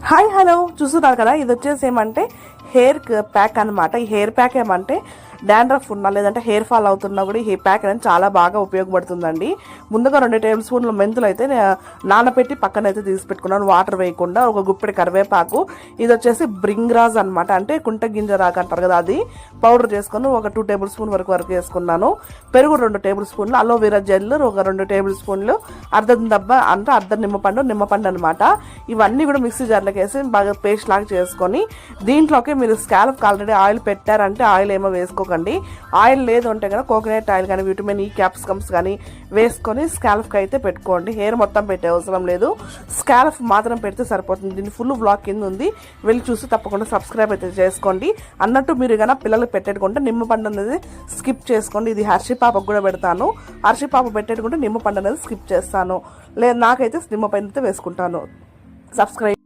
Hi hello చూస్తున్నారు కదా, ఇది వచ్చేసి ఏమంటే హెయిర్ ప్యాక్ అనమాట. ఈ హెయిర్ ప్యాక్ ఏమంటే డాండ్రఫ్ ఉన్నా లేదంటే హెయిర్ ఫాల్ అవుతున్నా కూడా ఈ ప్యాక్ అనేది చాలా బాగా ఉపయోగపడుతుందండి. ముందుగా 2 టేబుల్ స్పూన్ల మెంతులు అయితే నానబెట్టి పక్కన అయితే తీసి పెట్టుకున్నాను, వాటర్ వేయకుండా. ఒక గుప్పెడి కరివేపాకు, ఇది వచ్చేసి బ్రింగ్రాజ్ అనమాట, అంటే కుంట గింజ రాక అంటారు కదా, అది పౌడర్ చేసుకుని ఒక 2 టేబుల్ స్పూన్ వరకు వేసుకున్నాను. పెరుగు 2 టేబుల్ స్పూన్లు, అలోవెరా జెల్ ఒక 2 టేబుల్ స్పూన్లు, అర్ధం దబ్బ అంటే అర్ధం నిమ్మపండు అనమాట. ఇవన్నీ కూడా మిక్సీ జార్లోకి వేసి బాగా పేస్ట్ లాగా చేసుకొని దీంట్లోకి మీరు స్కాల్ప్కి ఆల్రెడీ ఆయిల్ పెట్టారంటే ఆయిల్ ఏమో వేసుకోకండి. ఆయిల్ లేదు అంటే కనుక కోకోనట్ ఆయిల్ కానీ విటమిన్ ఈ క్యాప్సికమ్స్ కానీ వేసుకొని స్కాల్ప్కి అయితే పెట్టుకోండి. హెయిర్ మొత్తం పెట్టే అవసరం లేదు, స్కాల్ప్ మాత్రం పెడితే సరిపోతుంది. దీన్ని ఫుల్ బ్లాక్ కింద ఉంది, వెళ్ళి చూసి తప్పకుండా సబ్స్క్రైబ్ అయితే చేసుకోండి. అన్నట్టు మీరు కనుక పిల్లలకు పెట్టేట్టుకుంటే నిమ్మపండు అనేది స్కిప్ చేసుకోండి. ఇది హర్షి పాపకు కూడా పెడతాను, హర్షి పాప పెట్టేట్టుకుంటే నిమ్మపండు అనేది స్కిప్ చేస్తాను. లేదు నాకైతే నిమ్మపండు అయితే వేసుకుంటాను. సబ్స్క్రైబ్